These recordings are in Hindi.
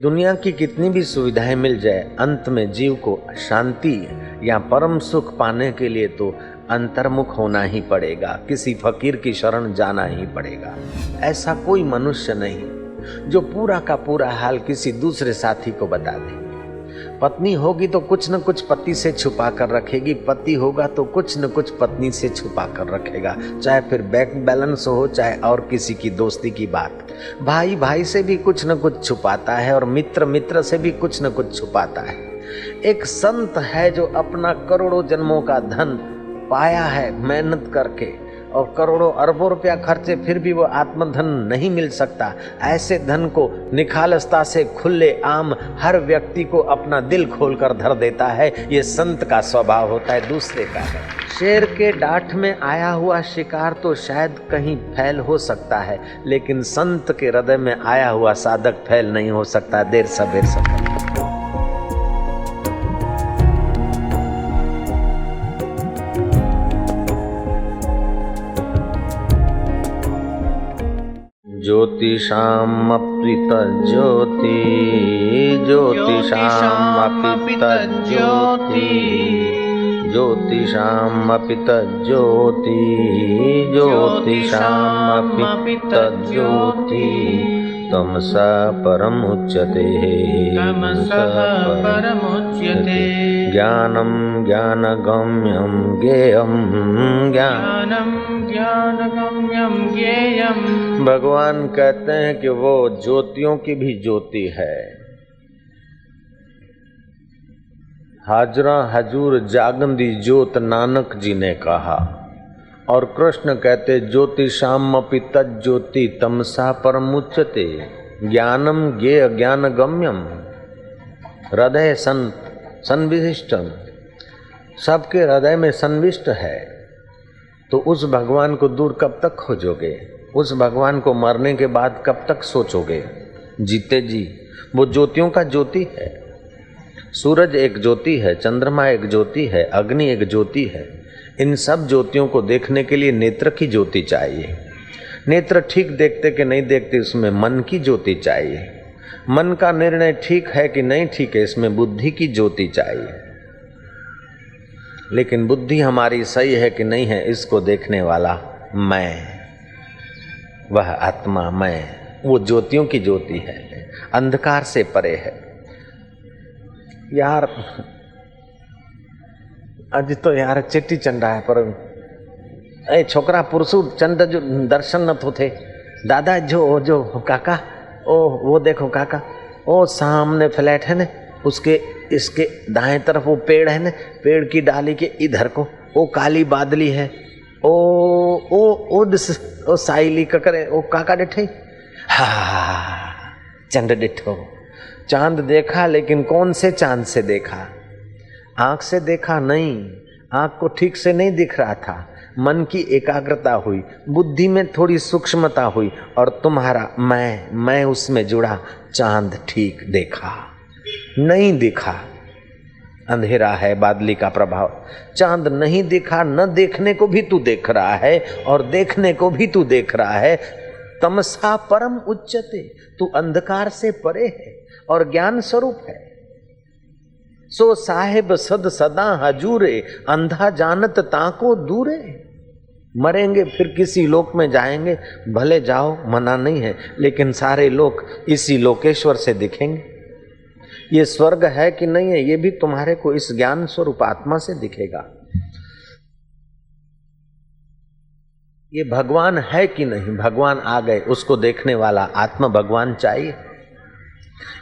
दुनिया की कितनी भी सुविधाएं मिल जाए, अंत में जीव को शांति या परम सुख पाने के लिए तो अंतर्मुख होना ही पड़ेगा, किसी फकीर की शरण जाना ही पड़ेगा। ऐसा कोई मनुष्य नहीं जो पूरा का पूरा हाल किसी दूसरे साथी को बता दे। पत्नी होगी तो कुछ न कुछ पति से छुपा कर रखेगी, पति होगा तो कुछ न कुछ पत्नी से छुपा कर रखेगा, चाहे फिर बैंक बैलेंस हो, चाहे और किसी की दोस्ती की बात। भाई भाई से भी कुछ न कुछ छुपाता है और मित्र मित्र से भी कुछ न कुछ छुपाता है। एक संत है जो अपना करोड़ों जन्मों का धन पाया है मेहनत करके, और करोड़ों अरबों रुपया खर्चे, फिर भी वो आत्मधन नहीं मिल सकता। ऐसे धन को निखालसता से खुले आम हर व्यक्ति को अपना दिल खोलकर धर देता है। ये संत का स्वभाव होता है, दूसरे का है। शेर के डांठ में आया हुआ शिकार तो शायद कहीं फैल हो सकता है, लेकिन संत के हृदय में आया हुआ साधक फैल नहीं हो सकता, देर सबेर सफल। ज्योतिषामपि तज्ज्योति, ज्योतिषामपि तज्ज्योति, ज्योतिषामपि तज्ज्योति, ज्योतिषामपि तज्ज्योति, तमसा परमुच्यते, तमसः परमुच्यते। ज्ञानं ज्ञानगम्यं ज्ञेयं, ज्ञानं ज्ञानगम्यं ज्ञेयं। भगवान कहते हैं कि वो ज्योतियों की भी ज्योति है। हाजरा हजूर जागंदी ज्योत नानक जी ने कहा। और कृष्ण कहते ज्योतिषामपि तज्ज्योति तमसा परमुच्यते। ज्ञानम ज्ञेय ज्ञानगम्यम, हृदय संविष्टम, सबके हृदय में संविष्ट है। तो उस भगवान को दूर कब तक खोजोगे? उस भगवान को मरने के बाद कब तक सोचोगे? जीते जी वो ज्योतियों का ज्योति है। सूरज एक ज्योति है, चंद्रमा एक ज्योति है, अग्नि एक ज्योति है। इन सब ज्योतियों को देखने के लिए नेत्र की ज्योति चाहिए। नेत्र ठीक देखते कि नहीं देखते, उसमें मन की ज्योति चाहिए। मन का निर्णय ठीक है कि नहीं ठीक है, इसमें बुद्धि की ज्योति चाहिए। लेकिन बुद्धि हमारी सही है कि नहीं है, इसको देखने वाला मैं, वह आत्मा मैं, वो ज्योतियों की ज्योति है, अंधकार से परे है। यार अज तो यार चेटी चंड है, पर ए छोकरा पुरुषु चंड जो दर्शन न तो थे। दादा जो जो काका, ओ वो देखो काका, ओ सामने फ्लैट है न, उसके इसके दाएं तरफ वो पेड़ है न, पेड़ की डाली के इधर को वो काली बादली है। ओ साइली ककरे ओ काका डिठे, हा चंड डिठो। चांद देखा, लेकिन कौन से चांद से देखा? आंख से देखा नहीं, आंख को ठीक से नहीं दिख रहा था। मन की एकाग्रता हुई, बुद्धि में थोड़ी सूक्ष्मता हुई, और तुम्हारा मैं उसमें जुड़ा। चांद ठीक देखा नहीं दिखा, अंधेरा है, बादली का प्रभाव। चांद नहीं दिखा, न देखने को भी तू देख रहा है और देखने को भी तू देख रहा है। तमसा परम उच्चते, तू अंधकार से परे है और ज्ञान स्वरूप है। सो साहेब सद सदा हजूरे, अंधा जानत ताको दूरे। मरेंगे फिर किसी लोक में जाएंगे, भले जाओ, मना नहीं है, लेकिन सारे लोक इसी लोकेश्वर से दिखेंगे। ये स्वर्ग है कि नहीं है, ये भी तुम्हारे को इस ज्ञान स्वरूप आत्मा से दिखेगा। ये भगवान है कि नहीं, भगवान आ गए, उसको देखने वाला आत्मा भगवान चाहिए।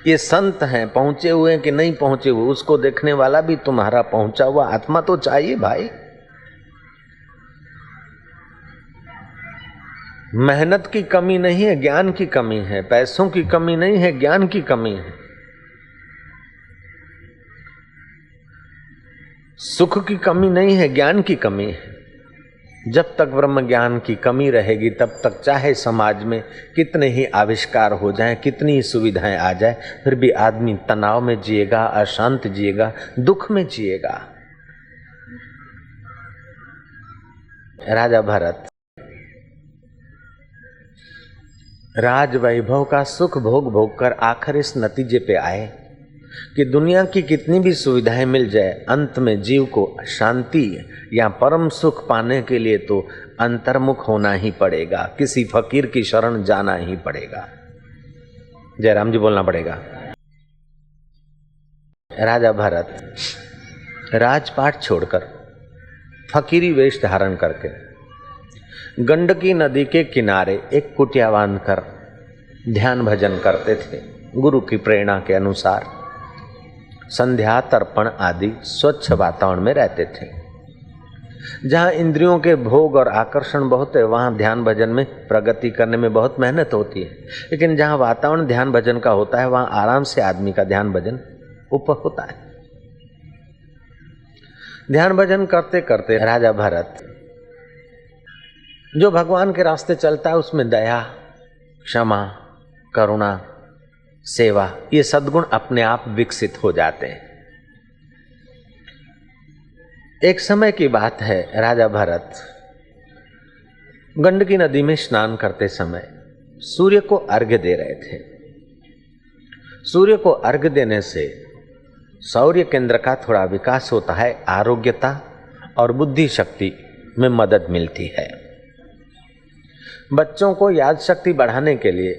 ये संत हैं, पहुंचे हुए कि नहीं पहुंचे हुए, उसको देखने वाला भी तुम्हारा पहुंचा हुआ आत्मा तो चाहिए भाई। मेहनत की कमी नहीं है, ज्ञान की कमी है। पैसों की कमी नहीं है, ज्ञान की कमी है। सुख की कमी नहीं है, ज्ञान की कमी है। जब तक ब्रह्म ज्ञान की कमी रहेगी, तब तक चाहे समाज में कितने ही आविष्कार हो जाएं, कितनी ही सुविधाएं आ जाए, फिर भी आदमी तनाव में जिएगा, अशांत जिएगा, दुख में जिएगा। राजा भरत राज वैभव का सुख भोग भोग कर आखिर इस नतीजे पे आए कि दुनिया की कितनी भी सुविधाएं मिल जाए, अंत में जीव को शांति या परम सुख पाने के लिए तो अंतर्मुख होना ही पड़ेगा, किसी फकीर की शरण जाना ही पड़ेगा। जयराम जी बोलना पड़ेगा। राजा भरत राजपाट छोड़कर फकीरी वेश धारण करके गंडकी नदी के किनारे एक कुटिया बांधकर ध्यान भजन करते थे। गुरु की प्रेरणा के अनुसार संध्या तर्पण आदि स्वच्छ वातावरण में रहते थे। जहाँ इंद्रियों के भोग और आकर्षण बहुत है, वहाँ ध्यान भजन में प्रगति करने में बहुत मेहनत होती है। लेकिन जहाँ वातावरण ध्यान भजन का होता है, वहाँ आराम से आदमी का ध्यान भजन ऊपर होता है। ध्यान भजन करते करते राजा भरत जो भगवान के रास्ते चलता है, उसमें दया, क्षमा, करुणा, सेवा, ये सद्गुण अपने आप विकसित हो जाते हैं। एक समय की बात है, राजा भरत गंडकी नदी में स्नान करते समय सूर्य को अर्घ्य दे रहे थे। सूर्य को अर्घ्य देने से सौर्य केंद्र का थोड़ा विकास होता है, आरोग्यता और बुद्धि शक्ति में मदद मिलती है। बच्चों को याद शक्ति बढ़ाने के लिए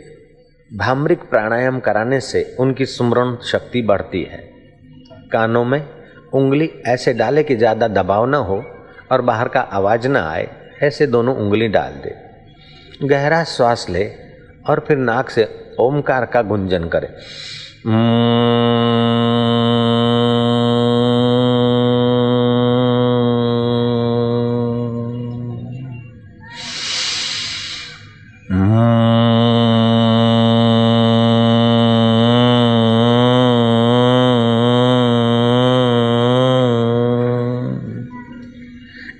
भामरिक प्राणायाम कराने से उनकी स्मरण शक्ति बढ़ती है। कानों में उंगली ऐसे डाले कि ज़्यादा दबाव न हो और बाहर का आवाज़ न आए, ऐसे दोनों उंगली डाल दे। गहरा श्वास ले और फिर नाक से ओमकार का गुंजन करे।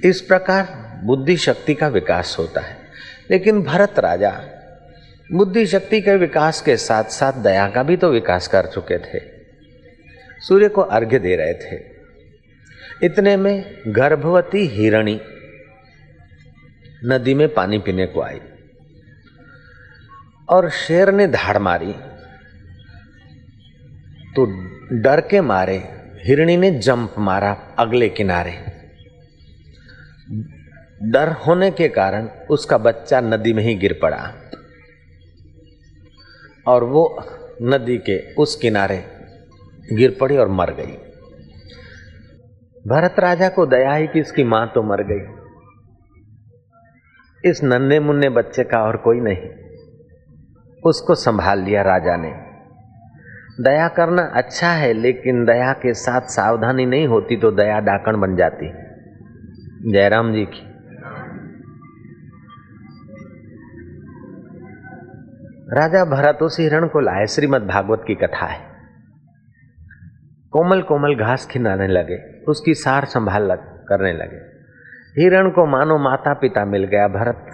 इस प्रकार बुद्धि शक्ति का विकास होता है। लेकिन भरत राजा बुद्धि शक्ति के विकास के साथ साथ दया का भी तो विकास कर चुके थे। सूर्य को अर्घ्य दे रहे थे। इतने में गर्भवती हिरणी नदी में पानी पीने को आई और शेर ने धाड़ मारी तो डर के मारे हिरणी ने जंप मारा अगले किनारे। डर होने के कारण उसका बच्चा नदी में ही गिर पड़ा और वो नदी के उस किनारे गिर पड़ी और मर गई। भरत राजा को दया ही कि इसकी मां तो मर गई, इस नन्हे मुन्ने बच्चे का और कोई नहीं। उसको संभाल लिया राजा ने। दया करना अच्छा है, लेकिन दया के साथ सावधानी नहीं होती तो दया डाकण बन जाती। जयराम जी की। राजा भरत उस हिरण को लाए। श्रीमद् भागवत की कथा है। कोमल कोमल घास खिलाने लगे, उसकी सार संभाल करने लगे। हिरण को मानो माता पिता मिल गया भरत,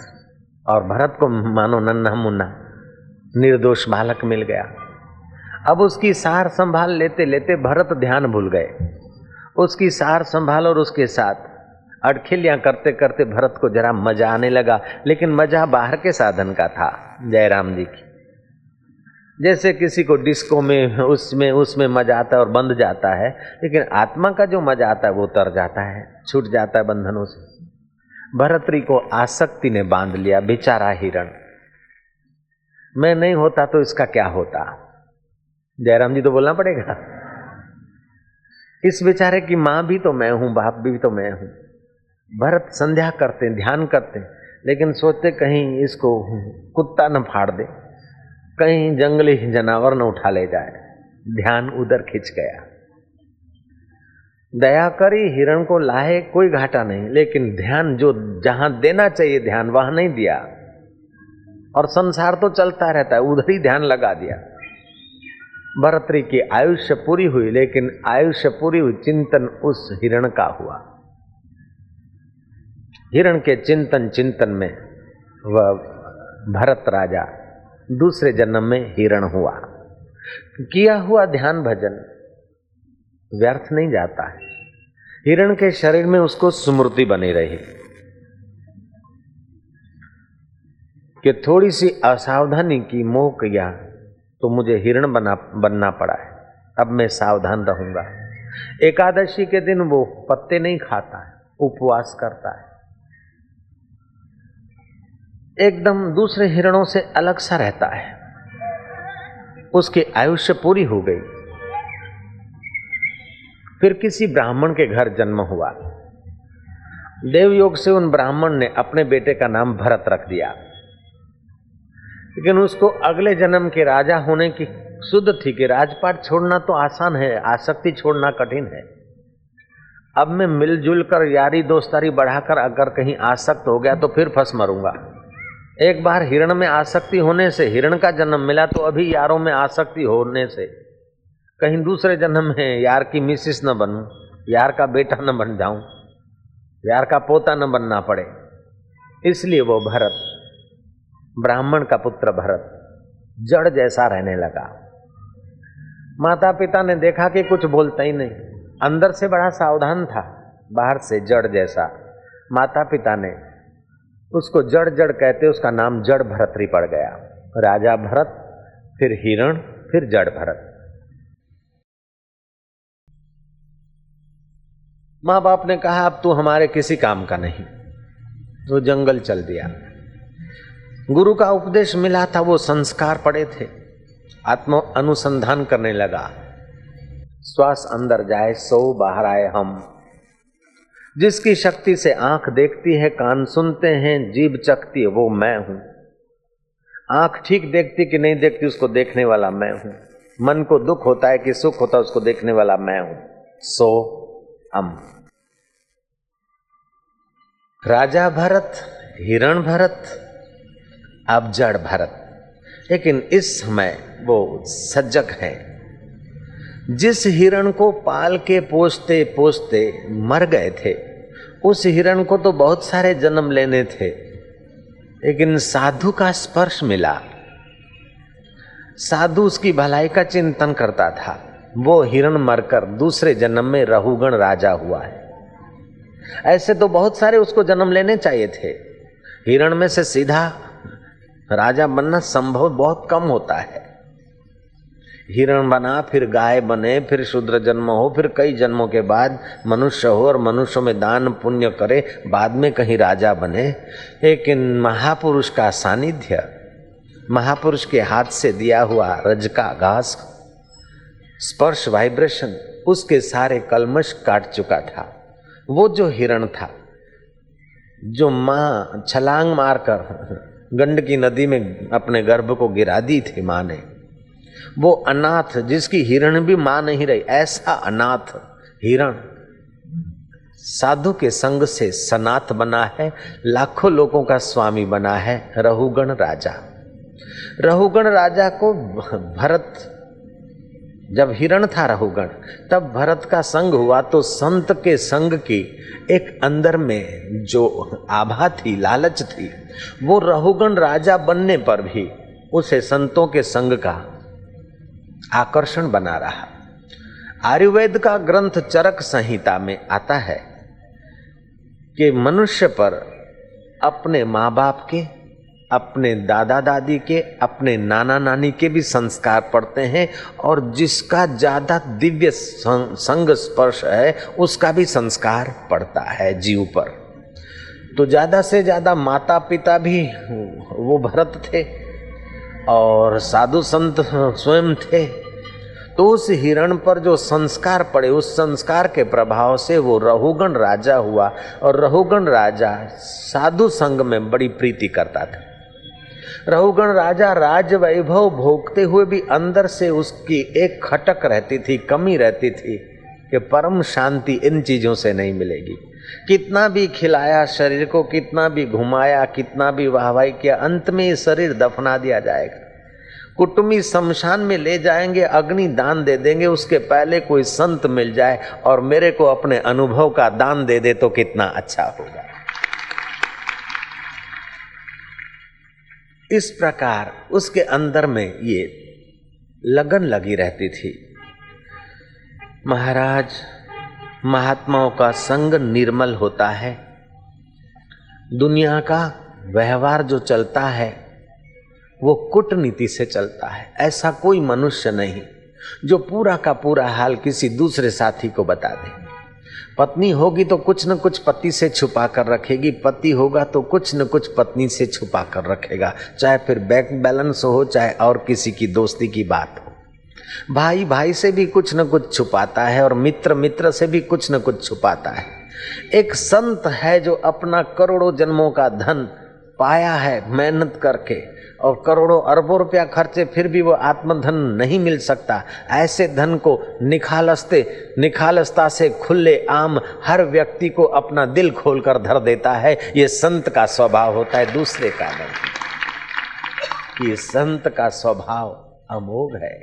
और भरत को मानो नन्हा मुन्ना निर्दोष बालक मिल गया। अब उसकी सार संभाल लेते लेते भरत ध्यान भूल गए। उसकी सार संभाल और उसके साथ अड़खेलियां करते करते भरत को जरा मजा आने लगा, लेकिन मजा बाहर के साधन का था। जयराम जी की। जैसे किसी को डिस्को में उसमें मजा आता है और बंध जाता है, लेकिन आत्मा का जो मजा आता है वो उतर जाता है, छूट जाता है बंधनों से। भरतरी को आसक्ति ने बांध लिया। बेचारा हिरण, मैं नहीं होता तो इसका क्या होता। जयराम जी तो बोलना पड़ेगा। इस बेचारे की माँ भी तो मैं हूं, बाप भी तो मैं हूं। भरत संध्या करते, ध्यान करते, लेकिन सोचते कहीं इसको कुत्ता न फाड़ दे, कहीं जंगली जानवर न उठा ले जाए। ध्यान उधर खिंच गया। दया करी, हिरण को लाए, कोई घाटा नहीं, लेकिन ध्यान जो जहां देना चाहिए ध्यान वहां नहीं दिया, और संसार तो चलता रहता है, उधर ही ध्यान लगा दिया। भरतरी की आयुष्य पूरी हुई, लेकिन आयुष्य पूरी हुई चिंतन उस हिरण का हुआ। हिरण के चिंतन में वह भरत राजा दूसरे जन्म में हिरण हुआ। किया हुआ ध्यान भजन व्यर्थ नहीं जाता है। हिरण के शरीर में उसको स्मृति बनी रही कि थोड़ी सी असावधानी की मोह किया तो मुझे हिरण बनना पड़ा है। अब मैं सावधान रहूंगा। एकादशी के दिन वो पत्ते नहीं खाता है, उपवास करता है, एकदम दूसरे हिरणों से अलग सा रहता है। उसकी आयुष्य पूरी हो गई। फिर किसी ब्राह्मण के घर जन्म हुआ। देवयोग से उन ब्राह्मण ने अपने बेटे का नाम भरत रख दिया, लेकिन उसको अगले जन्म के राजा होने की सुध थी कि राजपाट छोड़ना तो आसान है, आसक्ति छोड़ना कठिन है। अब मैं मिलजुल कर यारी दोस्तारी बढ़ाकर अगर कहीं आसक्त हो गया तो फिर फंस मरूंगा। एक बार हिरण में आसक्ति होने से हिरण का जन्म मिला, तो अभी यारों में आसक्ति होने से कहीं दूसरे जन्म में यार की मिसिस न बनूं, यार का बेटा न बन जाऊं, यार का पोता न बनना पड़े। इसलिए वो भरत, ब्राह्मण का पुत्र भरत, जड़ जैसा रहने लगा। माता पिता ने देखा कि कुछ बोलता ही नहीं, अंदर से बड़ा सावधान था, बाहर से जड़ जैसा। माता पिता ने उसको जड़ जड़ कहते उसका नाम जड़ भरतरी पड़ गया। राजा भरत, फिर हिरण, फिर जड़ भरत। माँ बाप ने कहा अब तू हमारे किसी काम का नहीं, तो जंगल चल दिया। गुरु का उपदेश मिला था, वो संस्कार पड़े थे, आत्म अनुसंधान करने लगा। श्वास अंदर जाए सो बाहर आए हम। जिसकी शक्ति से आंख देखती है, कान सुनते हैं, जीभ चखती है, वो मैं हूं। आंख ठीक देखती कि नहीं देखती, उसको देखने वाला मैं हूं। मन को दुख होता है कि सुख होता है, उसको देखने वाला मैं हूं। सो हम। राजा भरत, हिरण भरत, अब जड़ भरत। लेकिन इस समय वो सजग है। जिस हिरण को पाल के पोसते पोसते मर गए थे, उस हिरण को तो बहुत सारे जन्म लेने थे, लेकिन साधु का स्पर्श मिला। साधु उसकी भलाई का चिंतन करता था। वो हिरण मरकर दूसरे जन्म में रहुगण राजा हुआ है। ऐसे तो बहुत सारे उसको जन्म लेने चाहिए थे। हिरण में से सीधा राजा बनना संभव बहुत कम होता है। हिरण बना, फिर गाय बने, फिर शूद्र जन्म हो, फिर कई जन्मों के बाद मनुष्य हो और मनुष्यों में दान पुण्य करे, बाद में कहीं राजा बने। लेकिन महापुरुष का सानिध्य, महापुरुष के हाथ से दिया हुआ रज का घास, स्पर्श, वाइब्रेशन, उसके सारे कलमश काट चुका था। वो जो हिरण था, जो माँ छलांग मारकर गंडकी नदी में अपने गर्भ को गिरा दी थी माँ ने, वो अनाथ, जिसकी हिरण भी माँ नहीं रही, ऐसा अनाथ हिरण साधु के संग से सनाथ बना है, लाखों लोगों का स्वामी बना है। रहुगण राजा। रहुगण राजा को भरत, जब हिरण था रहुगण, तब भरत का संग हुआ, तो संत के संग की एक अंदर में जो आभा थी, लालच थी, वो रहुगण राजा बनने पर भी उसे संतों के संग का आकर्षण बना रहा। आयुर्वेद का ग्रंथ चरक संहिता में आता है कि मनुष्य पर अपने माँ बाप के, अपने दादा दादी के, अपने नाना नानी के भी संस्कार पड़ते हैं, और जिसका ज्यादा दिव्य संग स्पर्श है उसका भी संस्कार पड़ता है जीव पर। तो ज्यादा से ज्यादा माता पिता भी वो भरत थे और साधु संत स्वयं थे। तो उस हिरण पर जो संस्कार पड़े, उस संस्कार के प्रभाव से वो रहुगण राजा हुआ, और रहुगण राजा साधु संग में बड़ी प्रीति करता था। रहुगण राजा राज वैभव भोगते हुए भी अंदर से उसकी एक खटक रहती थी, कमी रहती थी कि परम शांति इन चीजों से नहीं मिलेगी। कितना भी खिलाया शरीर को, कितना भी घुमाया, कितना भी वाहवाही किया, अंत में ये शरीर दफना दिया जाएगा। कुटुंबी शमशान में ले जाएंगे, अग्नि दान दे देंगे, उसके पहले कोई संत मिल जाए और मेरे को अपने अनुभव का दान दे दे तो कितना अच्छा होगा। इस प्रकार उसके अंदर में ये लगन लगी रहती थी। महाराज, महात्माओं का संग निर्मल होता है। दुनिया का व्यवहार जो चलता है वो कूटनीति से चलता है। ऐसा कोई मनुष्य नहीं जो पूरा का पूरा हाल किसी दूसरे साथी को बता दे। पत्नी होगी तो कुछ न कुछ पति से छुपा कर रखेगी, पति होगा तो कुछ न कुछ पत्नी से छुपा कर रखेगा, चाहे फिर बैंक बैलेंस हो, चाहे और किसी की दोस्ती की बात हो। भाई भाई से भी कुछ न कुछ छुपाता है और मित्र मित्र से भी कुछ न कुछ छुपाता है। एक संत है जो अपना करोड़ों जन्मों का धन पाया है मेहनत करके, और करोड़ों अरबों रुपया खर्चे, फिर भी वो आत्मधन नहीं मिल सकता। ऐसे धन को निखालसता से खुले आम हर व्यक्ति को अपना दिल खोलकर धर देता है। ये संत का स्वभाव होता है, दूसरे का नहीं। ये संत का स्वभाव अमोघ है,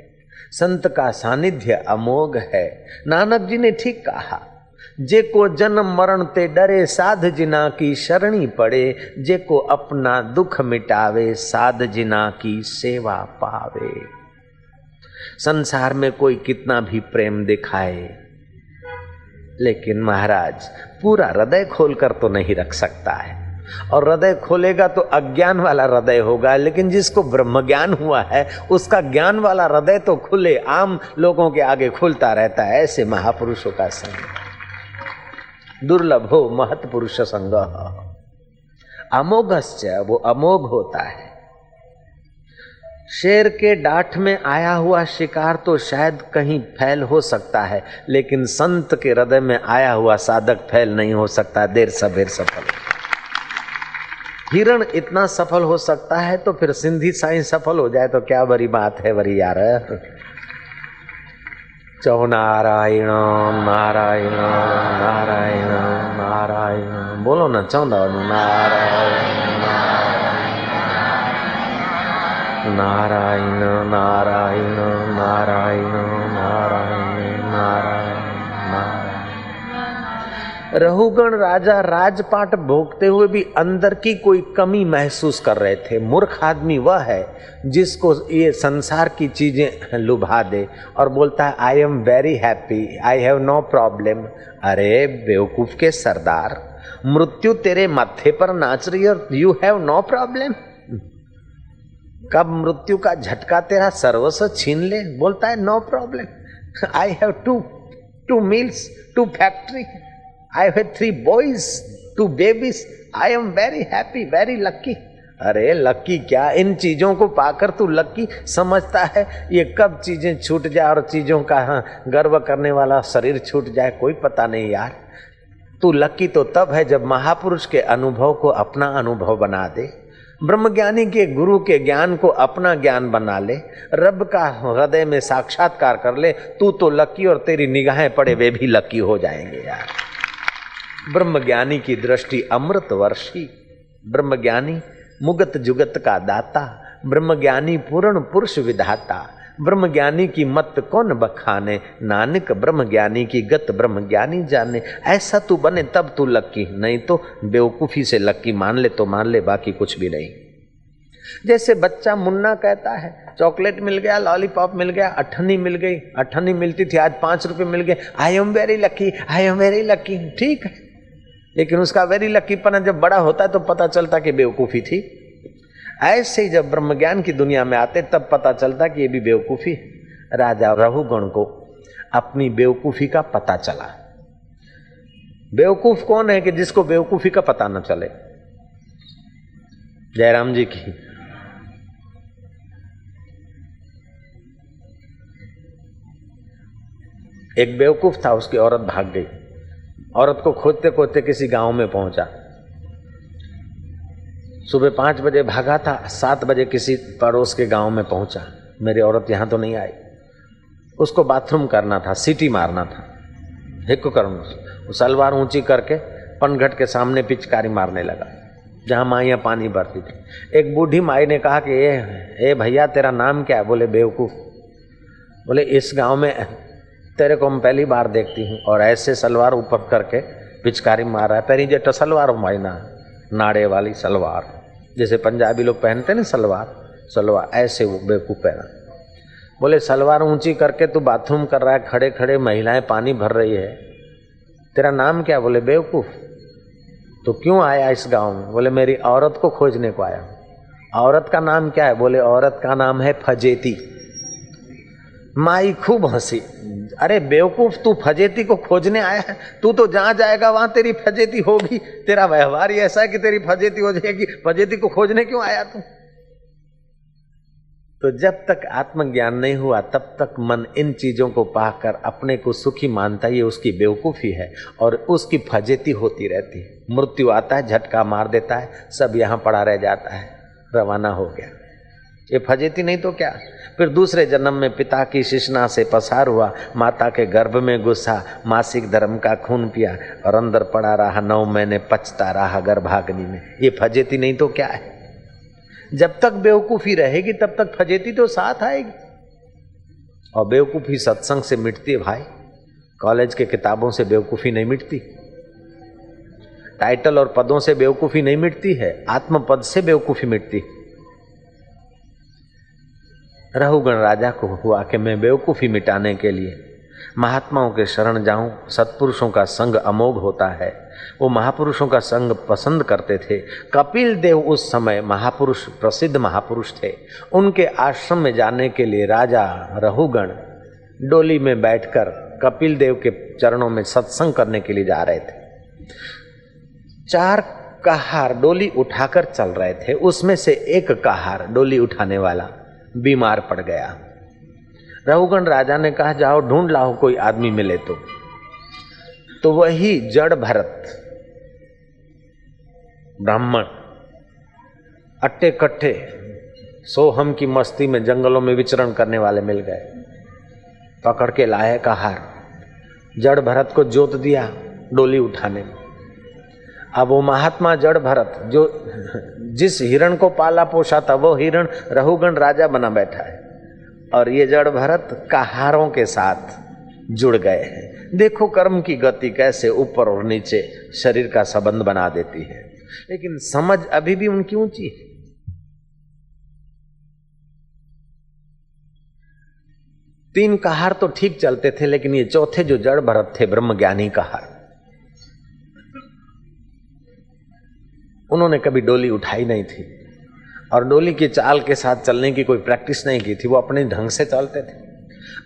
संत का सानिध्य अमोघ है। नानक जी ने ठीक कहा, जेको जन्म मरण ते डरे साध जिना की शरणी पड़े, जेको अपना दुख मिटावे साध जिना की सेवा पावे। संसार में कोई कितना भी प्रेम दिखाए, लेकिन महाराज पूरा हृदय खोलकर तो नहीं रख सकता है। और हृदय खोलेगा तो अज्ञान वाला हृदय होगा, लेकिन जिसको ब्रह्म ज्ञान हुआ है उसका ज्ञान वाला हृदय तो खुले आम लोगों के आगे खुलता रहता है। ऐसे महापुरुषों का संग दुर्लभ हो महत पुरुष संग। अमोघस्य, वो अमोघ होता है। शेर के डांठ में आया हुआ शिकार तो शायद कहीं फैल हो सकता है, लेकिन संत के हृदय में आया हुआ साधक फैल नहीं हो सकता, देर सबेर सफल। हिरण इतना सफल हो सकता है तो फिर सिंधी साईं सफल हो जाए तो क्या बड़ी बात है वरी यार। चौ नारायण नारायण नारायण नारायण बोलो ना, चौंदा नारायण नारायण नारायण नारायण नारायण नारायण नारायण। रहुगण राजा राजपाट भोगते हुए भी अंदर की कोई कमी महसूस कर रहे थे। मूर्ख आदमी वह है जिसको ये संसार की चीजें लुभा दे और बोलता है I am very happy, I have no problem. अरे बेवकूफ के सरदार, मृत्यु तेरे माथे पर नाच रही है, यू हैव नो प्रॉब्लम। कब मृत्यु का झटका तेरा सर्वस्व छीन ले, बोलता है no problem, I have two meals, two factory, I have 3 boys, 2 babies. I am very happy, very lucky. अरे लक्की क्या, इन चीजों को पाकर तू लक्की समझता है? ये कब चीजें छूट जाए और चीजों का गर्व करने वाला शरीर छूट जाए, कोई पता नहीं यार। तू लक्की तो तब है जब महापुरुष के अनुभव को अपना अनुभव बना दे, ब्रह्मज्ञानी के गुरु के ज्ञान को अपना ज्ञान बना ले, रब का हृदय में साक्षात्कार कर ले। तू तो लक्की और तेरी निगाहें पड़े वे भी लक्की हो जाएंगे यार। ब्रह्मज्ञानी की दृष्टि अमृत वर्षी, ब्रह्मज्ञानी मुगत जुगत का दाता, ब्रह्मज्ञानी पूर्ण पुरुष विधाता। ब्रह्मज्ञानी की मत कौन बखाने, नानक ब्रह्मज्ञानी की गत ब्रह्मज्ञानी जाने। ऐसा तू बने तब तू लक्की, नहीं तो बेवकूफी से लक्की मान ले तो मान ले, बाकी कुछ भी नहीं। जैसे बच्चा मुन्ना कहता है चॉकलेट मिल गया, लॉलीपॉप मिल गया, अठन्नी मिल गई, अठन्नी मिलती थी आज 5 रुपए मिल गए, आई am very lucky, I am very lucky. ठीक है, लेकिन उसका वेरी लकीपना जब बड़ा होता है तो पता चलता कि बेवकूफ़ी थी। ऐसे ही जब ब्रह्मज्ञान की दुनिया में आते तब पता चलता कि ये भी बेवकूफ़ी है। राजा रहुगण को अपनी बेवकूफ़ी का पता चला। बेवकूफ़ कौन है कि जिसको बेवकूफ़ी का पता न चले? जयराम जी की एक बेवकूफ था, उसकी औरत भाग गई। औरत को खोजते खोजते किसी गांव में पहुंचा। सुबह 5 बजे भागा था, 7 बजे किसी पड़ोस के गांव में पहुंचा। मेरी औरत यहां तो नहीं आई। उसको बाथरूम करना था, सीटी मारना था, हिक्को करना। सलवार ऊंची करके पनघट के सामने पिचकारी मारने लगा जहां माइयां पानी भरती थी। एक बूढ़ी माई ने कहा कि ए भैया तेरा नाम क्या है? बोले बेवकूफ। बोले इस गांव में तेरे को हम पहली बार देखती हूँ और ऐसे सलवार ऊपर करके पिचकारी मार रहा है। पहली जेट सलवार मायना, नाड़े वाली सलवार, जैसे पंजाबी लोग पहनते ना सलवार ऐसे वो बेवकूफ़ पहना। बोले सलवार ऊंची करके तू बाथरूम कर रहा है, खड़े खड़े महिलाएं पानी भर रही है, तेरा नाम क्या? बोले बेवकूफ़। तो क्यों आया इस गांव में? बोले मेरी औरत को खोजने को आया। औरत का नाम क्या है? बोले औरत का नाम है फजेती। माई खूब हंसी। अरे बेवकूफ, तू फजेती को खोजने आया है? तू तो जहां जाएगा वहां तेरी फजेती होगी। तेरा व्यवहार ही ऐसा है कि तेरी फजेती हो जाएगी। फजेती को खोजने क्यों आया तू? तो जब तक आत्मज्ञान नहीं हुआ तब तक मन इन चीजों को पाकर अपने को सुखी मानता, ये उसकी बेवकूफी है और उसकी फजेती होती रहती है। मृत्यु आता है, झटका मार देता है, सब यहां पड़ा रह जाता है, रवाना हो गया। ये फजेती नहीं तो क्या? फिर दूसरे जन्म में पिता की शिश्ना से पसार हुआ, माता के गर्भ में घुसा, मासिक धर्म का खून पिया और अंदर पड़ा रहा 9 महीने, पचता रहा गर्भाग्नि में। ये फजेती नहीं तो क्या है? जब तक बेवकूफी रहेगी तब तक फजेती तो साथ आएगी। और बेवकूफी सत्संग से मिटती है भाई, कॉलेज के किताबों से बेवकूफी नहीं मिटती, टाइटल और पदों से बेवकूफी नहीं मिटती है, आत्मपद से बेवकूफी मिटती। रहुगण राजा को हुआ कि मैं बेवकूफी मिटाने के लिए महात्माओं के शरण जाऊं। सत्पुरुषों का संग अमोघ होता है। वो महापुरुषों का संग पसंद करते थे। कपिल देव उस समय महापुरुष, प्रसिद्ध महापुरुष थे। उनके आश्रम में जाने के लिए राजा रहुगण डोली में बैठकर कपिल देव के चरणों में सत्संग करने के लिए जा रहे थे। 4 कहार डोली उठाकर चल रहे थे। उसमें से एक कहार, डोली उठाने वाला, बीमार पड़ गया। रहुगण राजा ने कहा जाओ ढूंढ लाओ कोई आदमी मिले तो वही जड़ भरत ब्राह्मण अट्टे कट्टे सोहम की मस्ती में जंगलों में विचरण करने वाले मिल गए। पकड़ के लाए कहार, जड़ भरत को जोत दिया डोली उठाने में। अब वो महात्मा जड़ भरत जो जिस हिरण को पाला पोषा था वो हिरण रहुगण राजा बना बैठा है और ये जड़ भरत कहारों के साथ जुड़ गए हैं। देखो कर्म की गति कैसे ऊपर और नीचे शरीर का संबंध बना देती है, लेकिन समझ अभी भी उनकी ऊंची है। तीन कहार तो ठीक चलते थे, लेकिन ये चौथे जो जड़ भरत थे, ब्रह्मज्ञानी कहार, उन्होंने कभी डोली उठाई नहीं थी और डोली की चाल के साथ चलने की कोई प्रैक्टिस नहीं की थी। वो अपने ढंग से चलते थे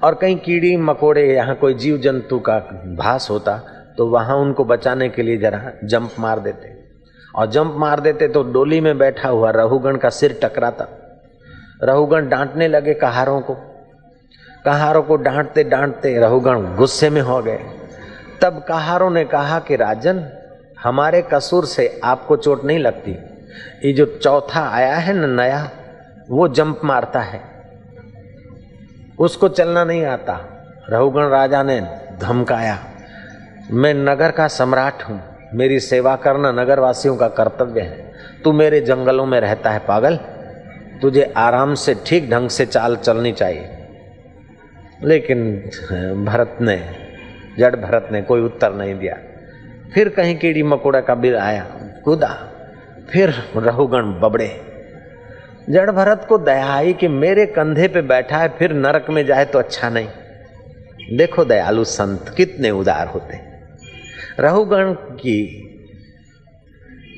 और कहीं कीड़ी मकोड़े, यहाँ कोई जीव जंतु का भास होता तो वहां उनको बचाने के लिए जरा जंप मार देते और जंप मार देते तो डोली में बैठा हुआ रहुगण का सिर टकराता। रहुगण डांटने लगे कहारों को डांटते डांटते रहुगण गुस्से में हो गए। तब कहारों ने कहा कि राजन, हमारे कसूर से आपको चोट नहीं लगती, ये जो चौथा आया है न नया, वो जंप मारता है, उसको चलना नहीं आता। रहुगण राजा ने धमकाया, मैं नगर का सम्राट हूं, मेरी सेवा करना नगर वासियों का कर्तव्य है। तू मेरे जंगलों में रहता है पागल, तुझे आराम से ठीक ढंग से चाल चलनी चाहिए। लेकिन जड़ भरत ने कोई उत्तर नहीं दिया। फिर कहीं कीड़ी मकोड़ा का बिल आया, कूदा, फिर रहुगण बबड़े। जड़ भरत को दया आई कि मेरे कंधे पे बैठा है, फिर नरक में जाए तो अच्छा नहीं। देखो दयालु संत कितने उदार होते। रहुगण की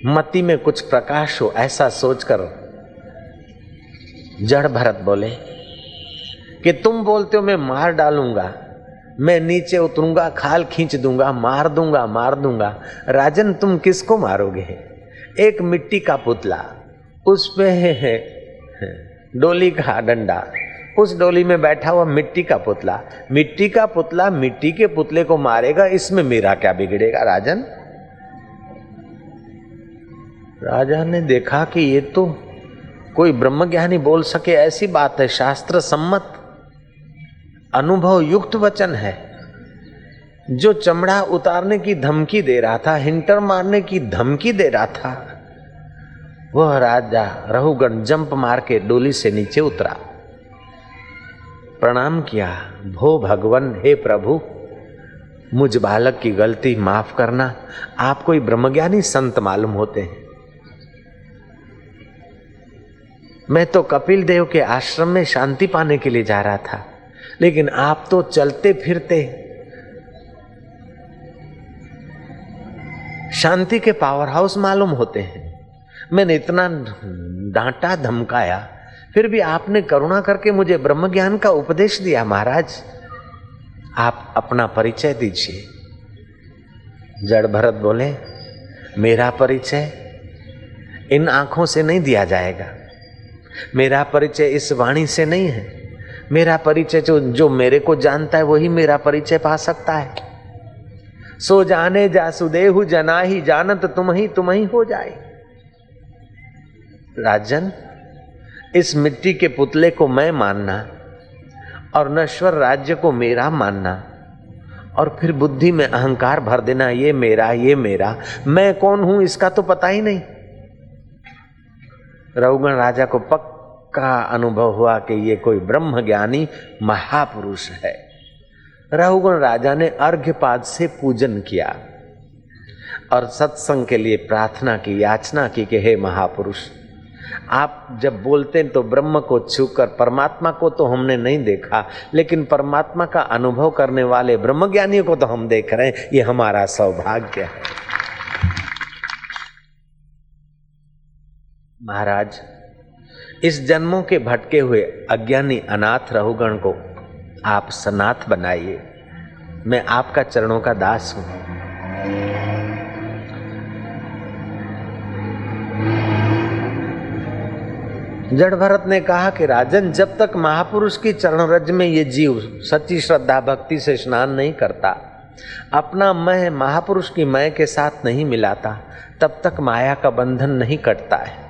मति में कुछ प्रकाश हो, ऐसा सोचकर जड़ भरत बोले कि तुम बोलते हो मैं मार डालूंगा, मैं नीचे उतरूंगा, खाल खींच दूंगा, मार दूंगा। राजन, तुम किसको मारोगे? एक मिट्टी का पुतला, उस पे है डोली का डंडा, उस डोली में बैठा हुआ मिट्टी का पुतला मिट्टी के पुतले को मारेगा, इसमें मेरा क्या बिगड़ेगा राजन? राजा ने देखा कि ये तो कोई ब्रह्मज्ञानी बोल सके ऐसी बात है, शास्त्र सम्मत अनुभव युक्त वचन है। जो चमड़ा उतारने की धमकी दे रहा था, हिंटर मारने की धमकी दे रहा था, वह राजा रहुगण जंप मार के डोली से नीचे उतरा, प्रणाम किया। भो भगवन, हे प्रभु, मुझ बालक की गलती माफ करना। आप कोई ब्रह्मज्ञानी संत मालूम होते हैं। मैं तो कपिल देव के आश्रम में शांति पाने के लिए जा रहा था, लेकिन आप तो चलते फिरते शांति के पावर हाउस मालूम होते हैं। मैंने इतना डांटा धमकाया, फिर भी आपने करुणा करके मुझे ब्रह्म ज्ञान का उपदेश दिया। महाराज आप अपना परिचय दीजिए। जड़ भरत बोले, मेरा परिचय इन आंखों से नहीं दिया जाएगा, मेरा परिचय इस वाणी से नहीं है, मेरा परिचय जो मेरे को जानता है वही मेरा परिचय पा सकता है। सो जाने जासुदेहु जना ही जानत तुम ही हो जाए। राजन, इस मिट्टी के पुतले को मैं मानना और नश्वर राज्य को मेरा मानना और फिर बुद्धि में अहंकार भर देना, ये मेरा, मैं कौन हूं इसका तो पता ही नहीं। रघुगण राजा को पक्का अनुभव हुआ कि ये कोई ब्रह्म ज्ञानी महापुरुष है। रघुगण राजा ने अर्घ्यपाद से पूजन किया और सत्संग के लिए प्रार्थना की, याचना की कि हे महापुरुष, आप जब बोलते हैं तो ब्रह्म को छूकर, परमात्मा को तो हमने नहीं देखा, लेकिन परमात्मा का अनुभव करने वाले ब्रह्मज्ञानियों को तो हम देख रहे हैं, ये हमारा सौभाग्य है। महाराज, इस जन्मों के भटके हुए अज्ञानी अनाथ रघुगण को आप सनाथ बनाइए। मैं आपका चरणों का दास हूं। जड़ भरत ने कहा कि राजन, जब तक महापुरुष की चरण रज में ये जीव सच्ची श्रद्धा भक्ति से स्नान नहीं करता, अपना मैं महापुरुष की मैं के साथ नहीं मिलाता, तब तक माया का बंधन नहीं कटता है।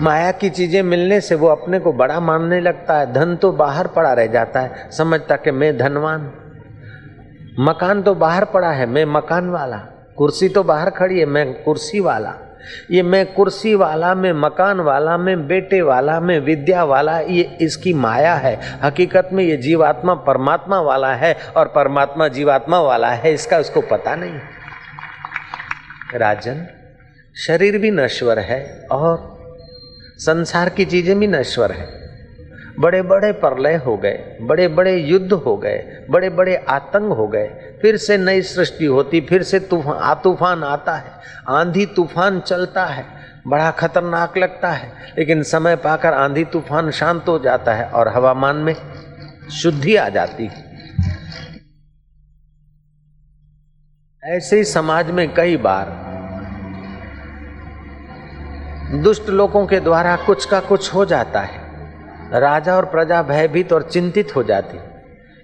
माया की चीजें मिलने से वो अपने को बड़ा मानने लगता है। धन तो बाहर पड़ा रह जाता है, समझता कि मैं धनवान। मकान तो बाहर पड़ा है, मैं मकान वाला। कुर्सी तो बाहर खड़ी है, मैं कुर्सी वाला। ये मैं कुर्सी वाला, मैं मकान वाला, मैं बेटे वाला, मैं विद्या वाला, ये इसकी माया है। हकीकत में ये जीवात्मा परमात्मा वाला है और परमात्मा जीवात्मा वाला है, इसका उसको पता नहीं। राजन, शरीर भी नश्वर है और संसार की चीजें भी नश्वर है। बड़े बड़े प्रलय हो गए, बड़े बड़े युद्ध हो गए, बड़े बड़े आतंक हो गए, फिर से नई सृष्टि होती, फिर से तूफान आता है, आंधी तूफान चलता है, बड़ा खतरनाक लगता है, लेकिन समय पाकर आंधी तूफान शांत हो जाता है और हवामान में शुद्धि आ जाती है। ऐसे ही समाज में कई बार दुष्ट लोगों के द्वारा कुछ का कुछ हो जाता है, राजा और प्रजा भयभीत और चिंतित हो जाती,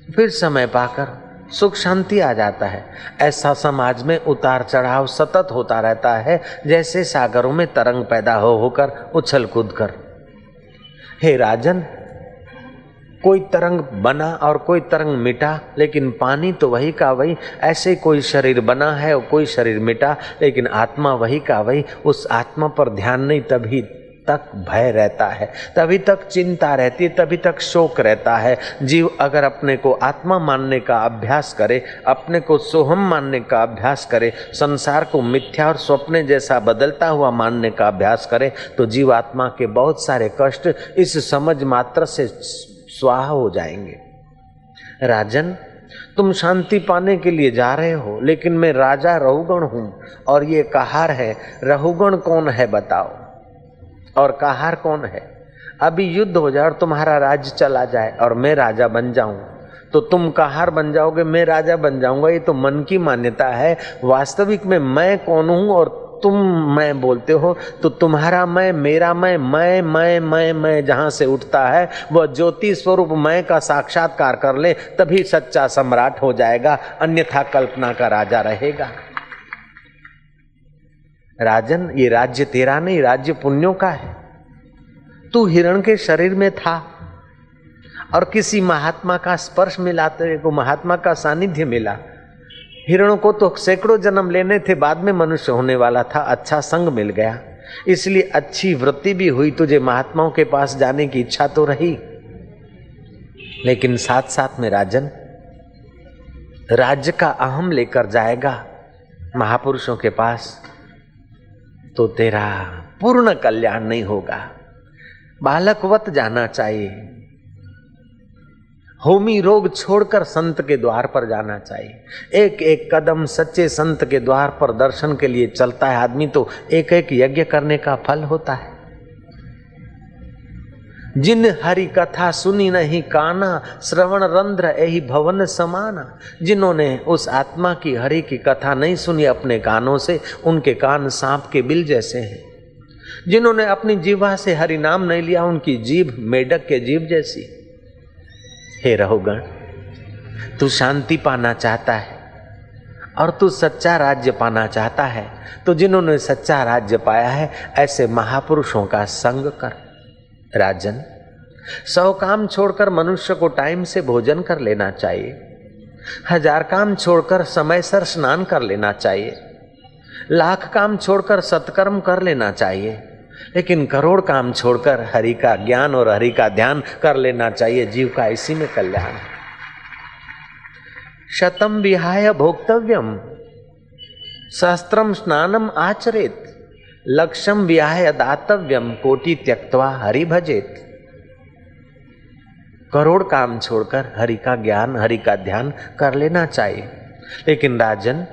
फिर समय पाकर सुख शांति आ जाता है। ऐसा समाज में उतार चढ़ाव सतत होता रहता है, जैसे सागरों में तरंग पैदा होकर उछल कूद कर। हे राजन, कोई तरंग बना और कोई तरंग मिटा, लेकिन पानी तो वही का वही। ऐसे कोई शरीर बना है और कोई शरीर मिटा, लेकिन आत्मा वही का वही। उस आत्मा पर ध्यान नहीं, तभी तक भय रहता है, तभी तक चिंता रहती है, तभी तक शोक रहता है। जीव अगर अपने को आत्मा मानने का अभ्यास करे, अपने को सोहम मानने का अभ्यास करे, संसार को मिथ्या और स्वप्न जैसा बदलता हुआ मानने का अभ्यास करे, तो जीव आत्मा के बहुत सारे कष्ट इस समझ मात्र से स्वाहा हो जाएंगे। राजन, तुम शांति पाने के लिए जा रहे हो, लेकिन मैं राजा रघुगण हूं और ये कहार है। रघुगण कौन है बताओ, और कहार कौन है? अभी युद्ध हो जाए और तुम्हारा राज्य चला जाए और मैं राजा बन जाऊं, तो तुम कहार बन जाओगे, मैं राजा बन जाऊंगा। ये तो मन की मान्यता है। वास्तविक में मैं कौन हूं और तुम मैं बोलते हो, तो तुम्हारा मैं, मेरा मैं जहां से उठता है वह ज्योति स्वरूप मैं का साक्षात्कार कर ले, तभी सच्चा सम्राट हो जाएगा, अन्यथा कल्पना का राजा रहेगा। राजन, ये राज्य तेरा नहीं, राज्य पुण्यों का है। तू हिरण के शरीर में था और किसी महात्मा का स्पर्श मिला, तेरे को महात्मा का सानिध्य मिला। हिरणों को तो सैकड़ों जन्म लेने थे, बाद में मनुष्य होने वाला था। अच्छा संग मिल गया, इसलिए अच्छी वृत्ति भी हुई, तुझे महात्माओं के पास जाने की इच्छा तो रही। लेकिन साथ साथ में राजन, राज्य का अहम लेकर जाएगा महापुरुषों के पास, तो तेरा पूर्ण कल्याण नहीं होगा। बालकवत जाना चाहिए, होमी रोग छोड़कर संत के द्वार पर जाना चाहिए। एक एक कदम सच्चे संत के द्वार पर दर्शन के लिए चलता है आदमी, तो एक एक यज्ञ करने का फल होता है। जिन हरि कथा सुनी नहीं काना, श्रवण रंध्र एहि भवन समाना। जिन्होंने उस आत्मा की हरि की कथा नहीं सुनी अपने कानों से, उनके कान सांप के बिल जैसे हैं। जिन्होंने अपनी जीवा से हरि नाम नहीं लिया, उनकी जीभ मेढक के जीभ जैसी। हे रहुगण, तू शांति पाना चाहता है और तू सच्चा राज्य पाना चाहता है, तो जिन्होंने सच्चा राज्य पाया है ऐसे महापुरुषों का संग कर। राजन, 100 काम छोड़कर मनुष्य को टाइम से भोजन कर लेना चाहिए, 1000 काम छोड़कर समयसर स्नान कर लेना चाहिए, 1,00,000 काम छोड़कर सत्कर्म कर लेना चाहिए, लेकिन करोड़ काम छोड़कर हरि का ज्ञान और हरि का ध्यान कर लेना चाहिए। जीव का इसी में कल्याण है। शतम विहाय भोक्तव्यम, सहस्त्रम स्नानम आचरेत, लक्ष्यम विहाय दातव्यम, कोटि त्यक्त्वा हरि भजेत। करोड़ काम छोड़कर हरि का ज्ञान, हरि का ध्यान कर लेना चाहिए। लेकिन राजन,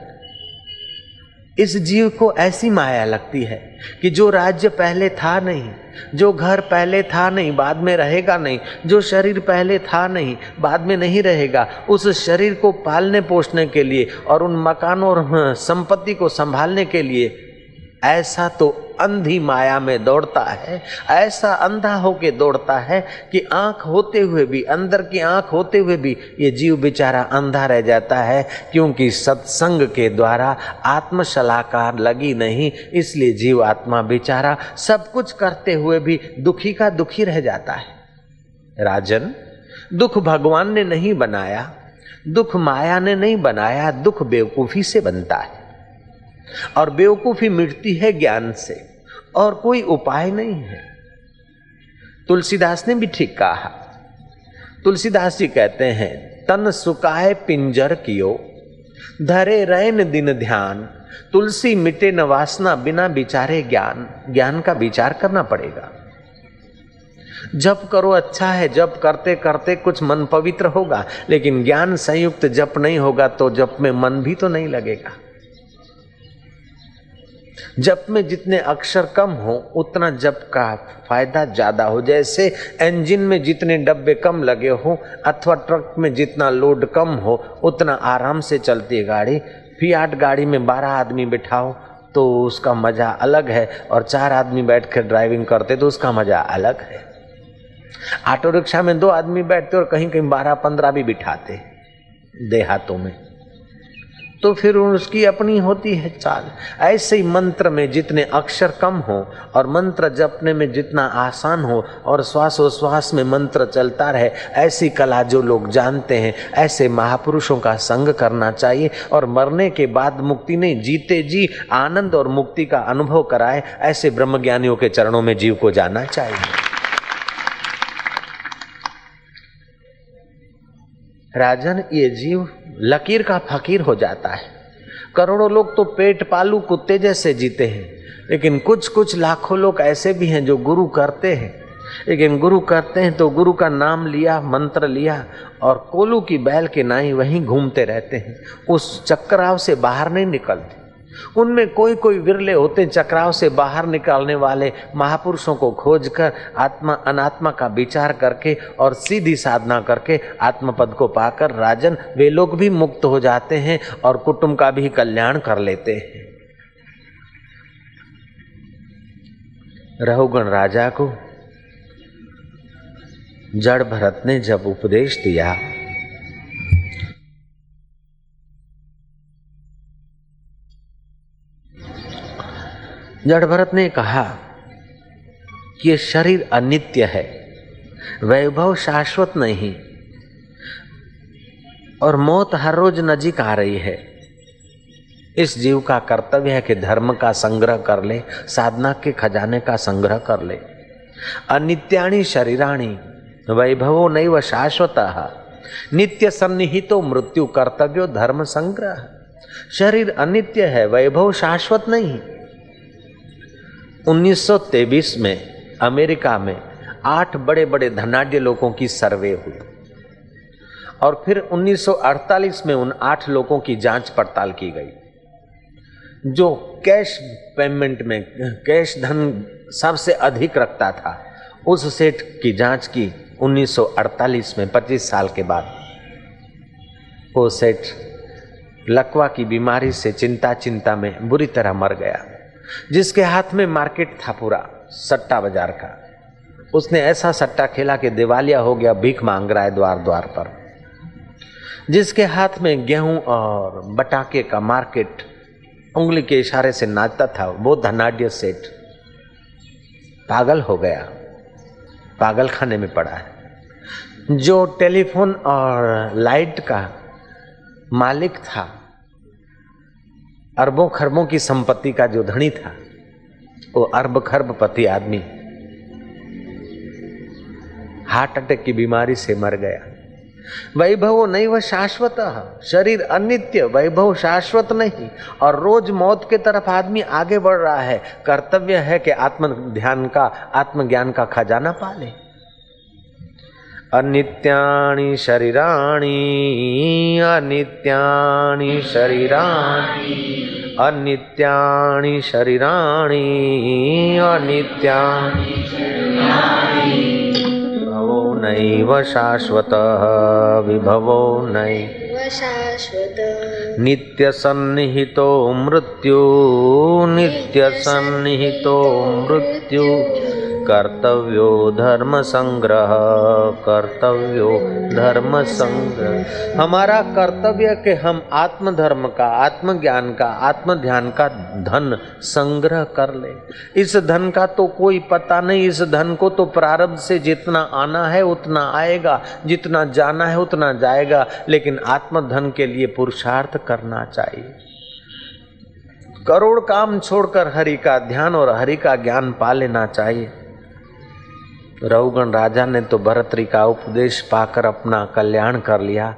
इस जीव को ऐसी माया लगती है कि जो राज्य पहले था नहीं, जो घर पहले था नहीं, बाद में रहेगा नहीं, जो शरीर पहले था नहीं, बाद में नहीं रहेगा, उस शरीर को पालने पोषने के लिए और उन मकानों और संपत्ति को संभालने के लिए ऐसा तो अंधी माया में दौड़ता है, ऐसा अंधा होके दौड़ता है कि आंख होते हुए भी, अंदर की आंख होते हुए भी ये जीव बेचारा अंधा रह जाता है, क्योंकि सत्संग के द्वारा आत्मशलाकार लगी नहीं। इसलिए जीव आत्मा बेचारा सब कुछ करते हुए भी दुखी का दुखी रह जाता है। राजन, दुख भगवान ने नहीं बनाया, दुख माया ने नहीं बनाया, दुख बेवकूफी से बनता है और बेवकूफी मिटती है ज्ञान से, और कोई उपाय नहीं है। तुलसीदास ने भी ठीक कहा। तुलसीदास जी कहते हैं, तन सुकाए पिंजर कियो, धरे रैन दिन ध्यान, तुलसी मिटे न वासना, बिना विचारे ज्ञान। ज्ञान का विचार करना पड़ेगा। जप करो अच्छा है, जप करते करते कुछ मन पवित्र होगा, लेकिन ज्ञान संयुक्त जप नहीं होगा तो जप में मन भी तो नहीं लगेगा। जप में जितने अक्षर कम हो उतना जप का फायदा ज्यादा हो। जैसे इंजन में जितने डब्बे कम लगे हो अथवा ट्रक में जितना लोड कम हो उतना आराम से चलती है गाड़ी। फियाट गाड़ी में 12 आदमी बिठाओ तो उसका मजा अलग है, और 4 आदमी बैठ कर ड्राइविंग करते तो उसका मजा अलग है। ऑटो रिक्शा में 2 आदमी बैठते और कहीं कहीं 12-15 भी बिठाते देहातों में, तो फिर उसकी अपनी होती है चाल। ऐसे ही मंत्र में जितने अक्षर कम हो और मंत्र जपने में जितना आसान हो और श्वासोश्वास में मंत्र चलता रहे, ऐसी कला जो लोग जानते हैं, ऐसे महापुरुषों का संग करना चाहिए। और मरने के बाद मुक्ति नहीं, जीते जी आनंद और मुक्ति का अनुभव कराए, ऐसे ब्रह्मज्ञानियों के चरणों में जीव को जाना चाहिए। राजन, ये जीव लकीर का फकीर हो जाता है। करोड़ों लोग तो पेट पालू कुत्ते जैसे जीते हैं, लेकिन कुछ कुछ लाखों लोग ऐसे भी हैं जो गुरु करते हैं, लेकिन गुरु करते हैं तो गुरु का नाम लिया, मंत्र लिया और कोलू की बैल के नाई वहीं घूमते रहते हैं, उस चक्राव से बाहर नहीं निकलते। उनमें कोई कोई विरले होते चक्राव से बाहर निकालने वाले महापुरुषों को खोजकर आत्मा अनात्मा का विचार करके और सीधी साधना करके आत्मपद को पाकर राजन वे लोग भी मुक्त हो जाते हैं और कुटुंब का भी कल्याण कर लेते हैं। रहुगण राजा को जड़ भरत ने जब उपदेश दिया, जड़ भरत ने कहा कि ये शरीर अनित्य है, वैभव शाश्वत नहीं, और मौत हर रोज नजीक आ रही है। इस जीव का कर्तव्य है कि धर्म का संग्रह कर ले, साधना के खजाने का संग्रह कर ले। अनित्यानि शरीराणि वैभवो नैव शाश्वतः, नित्य सन्निहितो मृत्यु कर्तव्यो धर्म संग्रह। शरीर अनित्य है, वैभव शाश्वत नहीं। 1923 में अमेरिका में 8 बड़े बड़े धनाढ्य लोगों की सर्वे हुई और फिर 1948 में उन 8 लोगों की जांच पड़ताल की गई। जो कैश पेमेंट में कैश धन सबसे अधिक रखता था उस सेठ की जांच की 1948 में, 25 साल के बाद। वो सेठ लकवा की बीमारी से चिंता में बुरी तरह मर गया। जिसके हाथ में मार्केट था पूरा सट्टा बाजार का, उसने ऐसा सट्टा खेला कि दिवालिया हो गया, भीख मांग रहा है द्वार द्वार पर। जिसके हाथ में गेहूं और बटाके का मार्केट उंगली के इशारे से नाचता था, वो धनाढ्य सेठ पागल हो गया, पागल खाने में पड़ा है। जो टेलीफोन और लाइट का मालिक था, अरबों खरबों की संपत्ति का जो धनी था, वो अरब खरबपति आदमी हार्ट अटैक की बीमारी से मर गया। वैभव नैव शाश्वत, शरीर अनित्य, वैभव शाश्वत नहीं। और रोज मौत के तरफ आदमी आगे बढ़ रहा है। कर्तव्य है कि आत्मज्ञान का खजाना पाले। अनित्यानि शरीराणि, अनित्यानि शरीराणि, अनित्यानि शरीराणि, अनित्यानि शरीराणि, विभवो नैव शाश्वतः, विभवो नैव शाश्वतः। नित्य सन्निहितो मृत्यु, नित्य सन्निहितो मृत्यु, कर्तव्यो धर्म संग्रह, कर्तव्यो धर्म संग्रह। हमारा कर्तव्य कि हम आत्मधर्म का, आत्मज्ञान का, आत्मध्यान का धन संग्रह कर ले। इस धन का तो कोई पता नहीं। इस धन को तो प्रारब्ध से जितना आना है उतना आएगा, जितना जाना है उतना जाएगा, लेकिन आत्मधन के लिए पुरुषार्थ करना चाहिए। करोड़ काम छोड़कर हरि का ध्यान और हरि का ज्ञान पा लेना चाहिए। रघुगण राजा ने तो भर्तृ का उपदेश पाकर अपना कल्याण कर लिया।